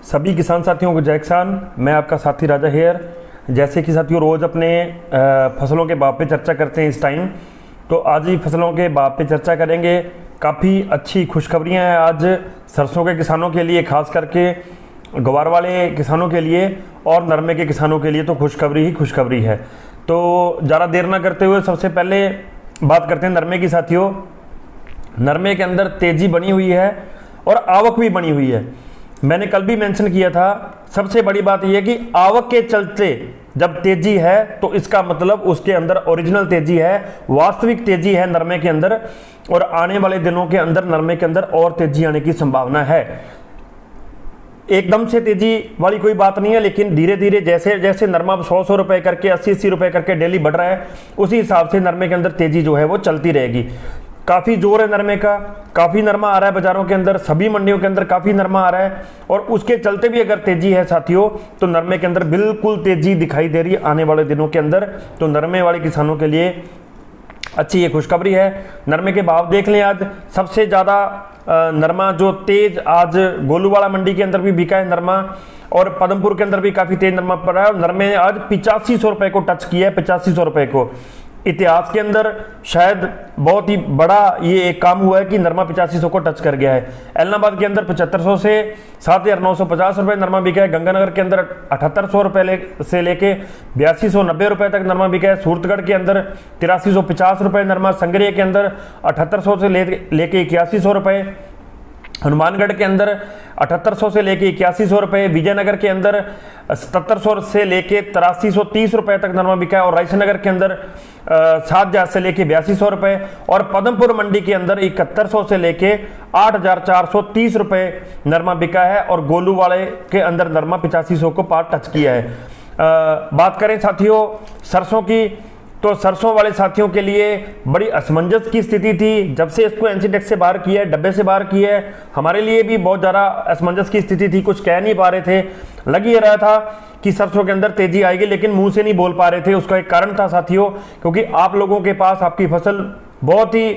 सभी किसान साथियों को जय किसान। मैं आपका साथी राजा हेयर। जैसे कि साथियों रोज़ अपने फसलों के भाव पे चर्चा करते हैं इस टाइम, तो आज ही फसलों के भाव पे चर्चा करेंगे। काफ़ी अच्छी खुशखबरियाँ हैं आज सरसों के किसानों के लिए, खास करके ग्वार वाले किसानों के लिए और नरमे के किसानों के लिए तो खुशखबरी ही खुशखबरी है। तो ज़्यादा देर ना करते हुए सबसे पहले बात करते हैं नरमे की साथियों। नरमे के अंदर तेज़ी बनी हुई है और आवक भी बनी हुई है। मैंने कल भी मेंशन किया था, सबसे बड़ी बात यह है कि आवक के चलते जब तेजी है तो इसका मतलब उसके अंदर ओरिजिनल तेजी है, वास्तविक तेजी है नरमे के अंदर, और आने वाले दिनों के अंदर नरमे के अंदर और तेजी आने की संभावना है। एकदम से तेजी वाली कोई बात नहीं है, लेकिन धीरे धीरे जैसे जैसे नरमा 100 रुपए करके 80 रुपए करके डेली बढ़ रहा है, उसी हिसाब से नरमे के अंदर तेजी जो है वो चलती रहेगी। काफ़ी जोर है नरमे का, काफ़ी नरमा आ रहा है बाजारों के अंदर, सभी मंडियों के अंदर काफ़ी नरमा आ रहा है, और उसके चलते भी अगर तेजी है साथियों तो नरमे के अंदर बिल्कुल तेजी दिखाई दे रही है आने वाले दिनों के अंदर। तो नरमे वाले किसानों के लिए अच्छी ये खुशखबरी है। नरमे के भाव देख लें, आज सबसे ज़्यादा नरमा जो तेज आज गोलूवाला मंडी के अंदर भी बिका है नरमा, और पदमपुर के अंदर भी काफ़ी तेज नरमा पड़ा है, और नरमे ने आज 8500 रुपये को टच किया है, 8500 रुपये को। इतिहास के अंदर शायद बहुत ही बड़ा ये एक काम हुआ है कि नरमा 8500 को टच कर गया है। एलनाबाद के अंदर 7500 से 7950 रुपये नरमा बिका है। गंगानगर के अंदर 7800 रुपये से लेके 8290 रुपये तक नरमा बिका है। सूरतगढ़ के अंदर 8350 रुपये नरमा, संगरिया के अंदर 7800 से लेके 8100 रुपये, हनुमानगढ़ के अंदर 7800 से लेके 8100 रुपये, विजयनगर के अंदर 7700 से लेके 8330 रुपये तक नरमा बिका है, और रायसेनगर के अंदर 7000 से लेके 8200 रुपये, और पदमपुर मंडी के अंदर 7100 से लेके 8430 रुपये नरमा बिका है, और गोलू वाले के अंदर नरमा 8500 को पार टच किया है। बात करें साथियों सरसों की, तो सरसों वाले साथियों के लिए बड़ी असमंजस की स्थिति थी। जब से इसको एनसीडेक्स से बाहर किया है, डब्बे से बाहर किया है, हमारे लिए भी बहुत ज़्यादा असमंजस की स्थिति थी। कुछ कह नहीं पा रहे थे, लग ही रहा था कि सरसों के अंदर तेजी आएगी, लेकिन मुंह से नहीं बोल पा रहे थे। उसका एक कारण था साथियों, क्योंकि आप लोगों के पास आपकी फसल बहुत ही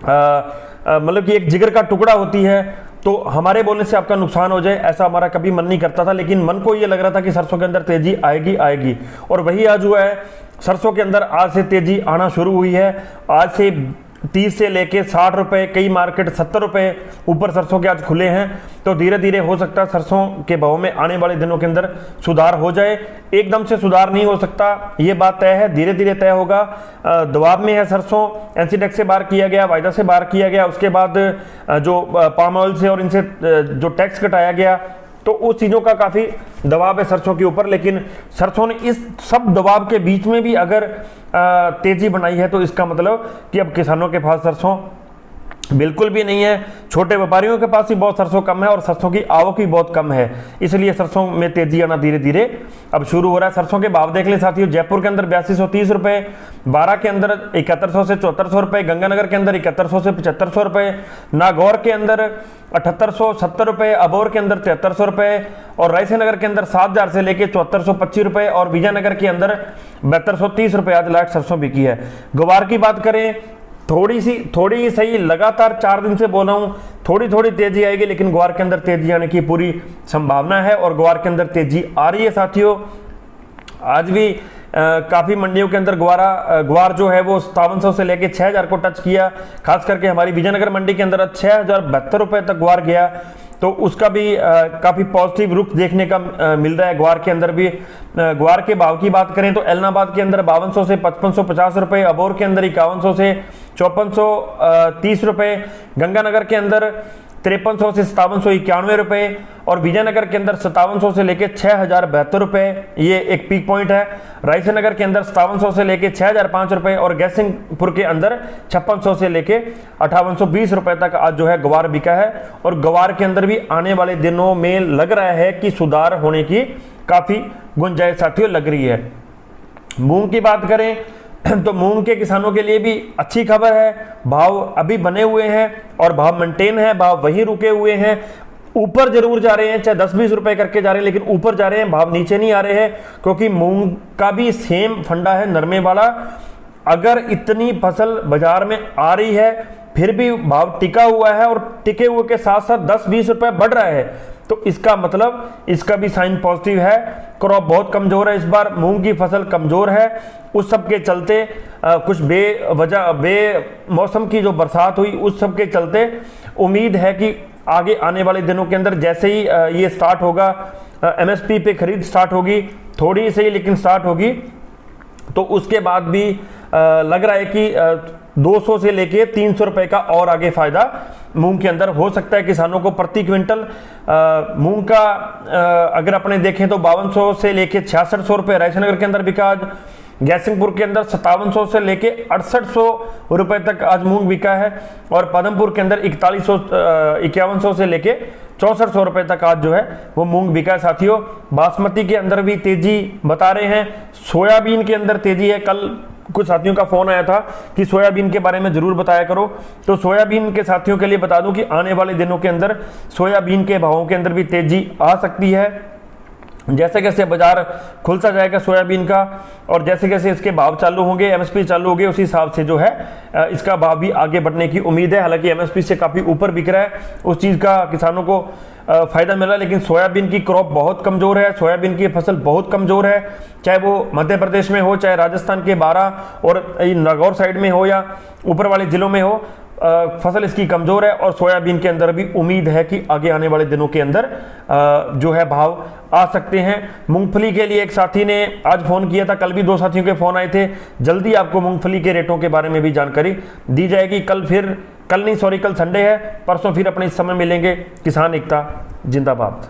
मतलब कि एक जिगर का टुकड़ा होती है, तो हमारे बोलने से आपका नुकसान हो जाए ऐसा हमारा कभी मन नहीं करता था, लेकिन मन को ये लग रहा था कि सरसों के अंदर तेजी आएगी आएगी, और वही आज हुआ है। सरसों के अंदर आज से तेजी आना शुरू हुई है। आज से 30 से लेके 60 रुपये, कई मार्केट 70 रुपये ऊपर सरसों के आज खुले हैं। तो धीरे धीरे हो सकता है सरसों के भाव में आने वाले दिनों के अंदर सुधार हो जाए। एकदम से सुधार नहीं हो सकता, ये बात तय है, धीरे धीरे तय होगा। दबाव में है सरसों, एनसीडेक्स से बाहर किया गया, वायदा से बाहर किया गया, उसके बाद जो पाम ऑयल से और इनसे जो टैक्स कटाया गया, तो उस चीज़ों का काफ़ी दबाव है सरसों के ऊपर। लेकिन सरसों ने इस सब दबाव के बीच में भी अगर तेजी बनाई है, तो इसका मतलब कि अब किसानों के पास सरसों बिल्कुल भी नहीं है। छोटे व्यापारियों के पास भी बहुत सरसों कम है, और सरसों की आवक भी बहुत कम है, इसलिए सरसों में तेजी आना धीरे धीरे अब शुरू हो रहा है। सरसों के भाव देख लें साथियों, जयपुर के अंदर 8230 रुपये, बारा के अंदर 7100 से 7400 रुपये, गंगानगर के अंदर 7100 से 7500 रुपये, नागौर के अंदर 7870 रुपये, अबोर के अंदर 7300 रुपये, और रायसेनगर के अंदर 7000 से लेके 7425 रुपये, और विजयनगर के अंदर 7230 रुपये आज लाख सरसों बिकी है। ग्वार की बात करें, थोड़ी सही लगातार 4 दिन से बोल रहा हूँ, थोड़ी थोड़ी तेजी आएगी, लेकिन ग्वार के अंदर तेजी आने की पूरी संभावना है, और ग्वार के अंदर तेजी आ रही है साथियों। आज भी काफ़ी मंडियों के अंदर ग्वार जो है वो 5700 से लेके 6000 को टच किया। खास करके हमारी विजयनगर मंडी के अंदर 6072 रुपये तक ग्वार गया, तो उसका भी काफ़ी पॉजिटिव रुख देखने का मिल रहा है ग्वार के अंदर भी। ग्वार के भाव की बात करें तो एलनाबाद के अंदर 5200 से 5550 रुपये, अबोर के अंदर 5100 से 5430 रुपये, गंगानगर के अंदर 5300 से 5791 रुपये, और विजयनगर के अंदर 5700 से लेके 6072 रुपये, ये एक पीक पॉइंट है। रायसेनगर के अंदर 5700 से लेके 6005 रुपये, और गैसिंगपुर के अंदर 5600 से लेके 5820 रुपये तक आज जो है ग्वार बिका है। और ग्वार के अंदर भी आने वाले दिनों में लग रहा है कि सुधार होने की काफ़ी गुंजाइश साथियों लग रही है। मूंग की बात करें तो मूंग के किसानों के लिए भी अच्छी खबर है, भाव अभी बने हुए हैं और भाव मेंटेन है, भाव वहीं रुके हुए हैं। ऊपर जरूर जा रहे हैं, चाहे 10-20 रुपए करके जा रहे हैं, लेकिन ऊपर जा रहे हैं, भाव नीचे नहीं आ रहे हैं, क्योंकि मूंग का भी सेम फंडा है नरमे वाला। अगर इतनी फसल बाजार में आ रही है, फिर भी भाव टिका हुआ है और टिके हुए के साथ साथ 10-20 रुपए बढ़ रहा है, तो इसका मतलब इसका भी साइन पॉजिटिव है। क्रॉप बहुत कमजोर है इस बार, मूंग की फसल कमजोर है। उस सब के चलते कुछ बेमौसम की जो बरसात हुई उस सब के चलते उम्मीद है कि आगे आने वाले दिनों के अंदर जैसे ही ये स्टार्ट होगा, एमएसपी पे खरीद स्टार्ट होगी, थोड़ी सही लेकिन स्टार्ट होगी, तो उसके बाद भी लग रहा है कि 200 से लेके 300 रुपए का और आगे फायदा मूंग के अंदर हो सकता है किसानों को प्रति क्विंटल। मूंग का अगर अपने देखें तो 5200 से लेके 6600 रुपए रायसनगर के अंदर बिका आज, गैसिंगपुर के अंदर 5700 से लेके 6800 रुपए तक आज मूंग बिका है, और पदमपुर के अंदर 5100 से लेके 6400 रुपए तक आज जो है वो मूंग बिका है साथियों। बासमती के अंदर भी तेजी बता रहे हैं, सोयाबीन के अंदर तेजी है। कल कुछ साथियों का फोन आया था कि सोयाबीन के बारे में जरूर बताया करो, तो सोयाबीन के साथियों के लिए बता दूं कि आने वाले दिनों के अंदर सोयाबीन के भावों के अंदर भी तेजी आ सकती है। जैसे कैसे बाजार खुलता जाएगा सोयाबीन का, और जैसे कैसे इसके भाव चालू होंगे, एमएसपी चालू होंगे, उसी हिसाब से जो है इसका भाव भी आगे बढ़ने की उम्मीद है। हालांकि एमएसपी से काफ़ी ऊपर बिक रहा है, उस चीज़ का किसानों को फायदा मिला, लेकिन सोयाबीन की क्रॉप बहुत कमजोर है, सोयाबीन की फसल बहुत कमजोर है, चाहे वो मध्य प्रदेश में हो, चाहे राजस्थान के 12 और नागौर साइड में हो या ऊपर वाले जिलों में हो, फसल इसकी कमजोर है। और सोयाबीन के अंदर भी उम्मीद है कि आगे आने वाले दिनों के अंदर जो है भाव आ सकते हैं। मूंगफली के लिए एक साथी ने आज फोन किया था, कल भी 2 साथियों के फोन आए थे, जल्दी आपको मूंगफली के रेटों के बारे में भी जानकारी दी जाएगी। कल संडे है, परसों फिर अपने इस समय मिलेंगे। किसान एकता जिंदाबाद।